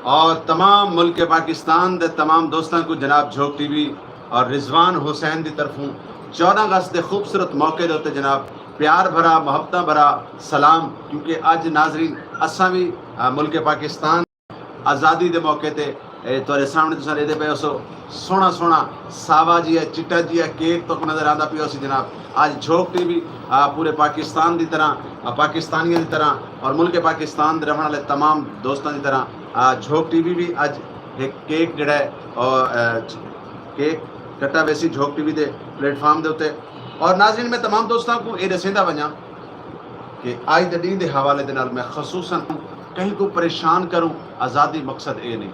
اور تمام ملک پاکستان دے تمام دوستاں کو جناب جھوک ٹی وی اور رضوان حسین دی طرفوں 14 اگست دے خوبصورت موقع دے تے جناب پیار بھرا محبتاں بھرا سلام، کیونکہ اج ناظرین اساں بھی ملک پاکستان آزادی دے موقع تے تھوڑے سامنے تساں دے پے ہو سونا سونا ساوا جی ہے چٹا جی ہے کیک تو نظر آندا پیا سی جناب۔ آج جھوک ٹی وی پورے پاکستان دی طرح پاکستانیاں دی طرح اور ملک پاکستان دے رہن والے تمام دوستاں دی طرح جھوک ٹی وی بھی اج ایک کیک جڑا ہے اور کیک کٹا ویسی جھوک ٹی وی دے پلیٹ فارم دے اوتے۔ اور ناظرین میں تمام دوستاں کو یہ دسیندا ونجاں کہ آج دے دین دے حوالے دے نال میں خصوصاً کہیں کو پریشان کروں، آزادی مقصد اے نہیں۔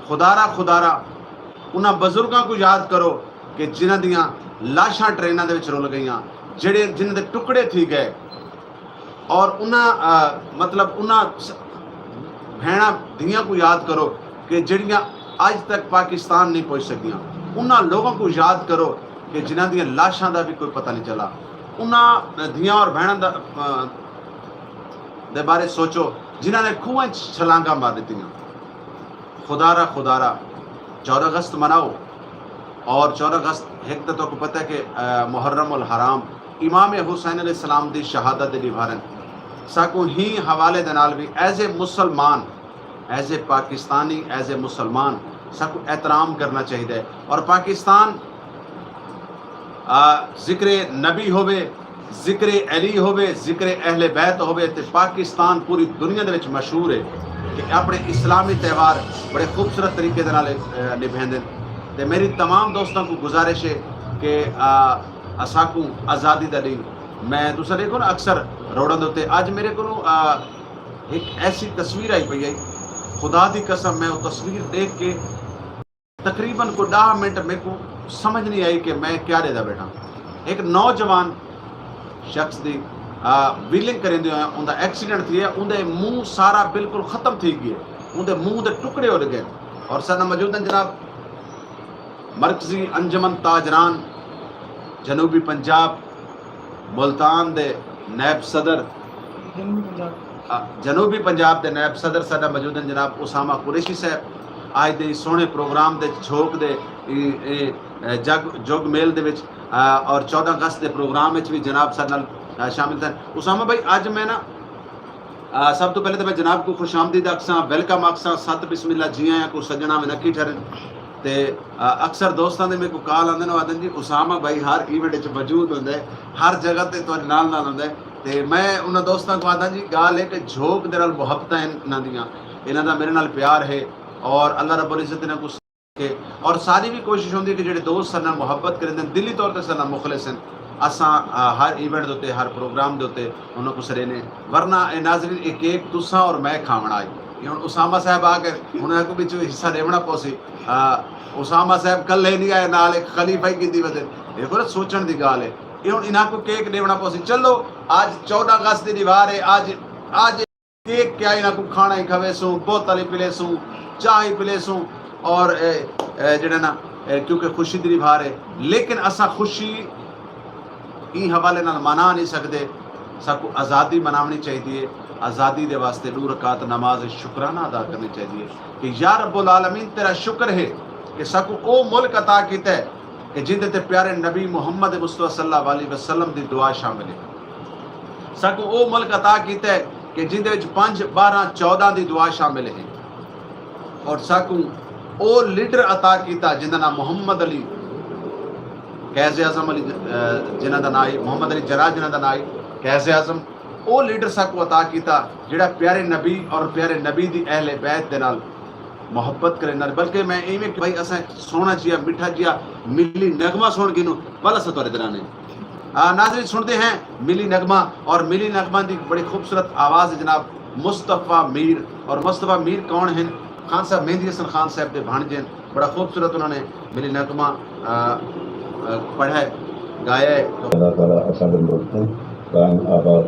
خدارا انہاں بزرگاں کو یاد کرو کہ جنہاں دیاں لاشاں ٹریناں دے وچ رول گئیاں، جنہاں دے ٹکڑے تھی گئے، اور انہاں بھیناں دھیاں کو یاد کرو کہ جڑیاں آج تک پاکستان نہیں پہنچ سکیاں۔ انہاں لوگوں کو یاد کرو کہ جنہاں دیاں لاشاں دا بھی کوئی پتہ نہیں چلا۔ انہاں دھیاں اور بہناں دے بارے سوچو جنہاں نے کھوئیں چھلانگاں مار دتیاں۔ خدارا 14 اگست مناؤ، اور 14 اگست ایک تو کو پتہ ہے کہ محرم الحرام امام حسین علیہ السلام دی شہادت دی بھارن ساکو ہی حوالے دے نال بھی ایز اے مسلمان، as a Pakistani, as a مسلمان ساکو احترام کرنا چاہیے۔ اور پاکستان ذکر نبی ہوئے، ذکر علی ہوئے، ذکر اہل بیت ہوئے تے پاکستان پوری دنیا دے وچ مشہور ہے کہ اپنے اسلامی تہوار بڑے خوبصورت طریقے دے نال نبھیندے۔ تے میری تمام دوستوں کو گزارش ہے کہ اساکو آزادی دا دن میں دوسرا دیکھو نا اکثر روڈاں دے اوتے اج میرے کو ایک ایسی تصویر آئی پئی ہے، خدا دی قسم میں وہ تصویر دیکھ کے تقریباً کو 10 منٹ میرے کو سمجھ نہیں آئی کہ میں کیا دے دا بیٹھا۔ ایک نوجوان شخص دی ویلنگ کریں دے ان دا ایکسیڈنٹ تھی ہے، ان دے منہ سارا بالکل ختم تھی گئے، ان دے منہ دے ٹکڑے ہو گئے۔ اور سارا موجود ہیں جناب مرکزی انجمن تاجران جنوبی پنجاب ملتان دے نیب صدر، جنوبی پنجاب دے نیب صدر سارا موجود ہیں جناب اسامہ قریشی صاحب۔ آج دے سونے پروگرام دے جھوک دے جگ میل دے وچ اور 14 اگست دے پروگرام وچ بھی جناب سارے نال شامل تھے۔ اسامہ بھائی اج میں نا سب تو پہلے تو میں جناب کو خوش آمدید آکھساں، ویلکم آکھساں، ست بسم اللہ جی آئیں کو سجنا میں نکی ٹھہرن۔ تے اکثر دوستاں دے میرے کو کال آندے نے آدن جی اسامہ بھائی ہر ایونٹ وچ موجود ہوندا ہے، ہر جگہ تے تواڈے نال ہوندا ہے۔ تے میں انہاں دوستاں کو آدھا جی گال ہے کہ جھوک دے نال محبتاں انہاں دیاں، انہاں دا میرے نال پیار ہے، اور اللہ رب العزت نے کو اور ساری بھی کوشش ہوندی ہے کہ جڑے دوست سن محبت کریں دلی طور تے سن مخلص ہیں، اساں ہر ایونٹ دوتے ہر پروگرام دوتے انہاں کو سرینے، ورنہ اے ناظرین ایک ایک تساں اور میں کھاونا آئی ہن اسامہ صاحب آ کے انہاں کو بھی حصہ دیونا پوسی۔ اسامہ صاحب کل لے نہیں آئے نال ایک خلیفہ کی دی وجہ یہ کو سوچن دی گال ہے، یہ ہن انہاں کو کیک دیونا پوسی۔ چلو آج 14 اگست دی دیوار ہے، آج کیک کیا انہاں کو کھانا ہی کھوے سوں، بوتل ہی پلے سوں، چائے پلے سوں، اور جڑا نا کیونکہ خوشی دی بھار ہے، لیکن اسا خوشی ای حوالے نال منا نہیں سکتے۔ ساکو آزادی مناونی چاہیے، آزادی دے واسطے 2 رکعت نماز شکرانہ ادا کرنی چاہیے کہ یا رب العالمین تیرا شکر ہے کہ ساکو او ملک عطا کیتا ہے کہ جندے تے پیارے نبی محمد مصطفیٰ صلی اللہ علیہ وسلم دی دعا شامل ہے۔ ساکو او ملک عطا کیتا ہے کہ جندے وچ 5 12 14 دی دعا شامل ہے، اور ساکو او لیڈر عطا کیتا جنہاں نام محمد علی قائد اعظم علی جنہاں دا نام محمد علی جناح جنہاں دا نام قائد اعظم، او لیڈر ساکو عطا کیتا جڑا پیارے نبی اور پیارے نبی دی اہل بیت دے نال محبت کرے نال، بلکہ میں ایویں کہ بھائی اساں سونا جیا میٹھا جیا ملی نغمہ سن کے نو بلا س تورے درانے ناظرین سنتے ہیں ملی نغمہ، اور ملی نغمہ دی بڑی خوبصورت آواز ہے جناب مصطفیٰ میر۔ اور مصطفیٰ میر کون ہیں؟ خان صاحب مہدی حسن خان صاحب کے بھانجے، بڑا خوبصورت انہوں نے ملی نغمہ پڑھا ہے، گایا ہے۔ اللہ تعالیٰ اساں دے ملک نوں قائم آباد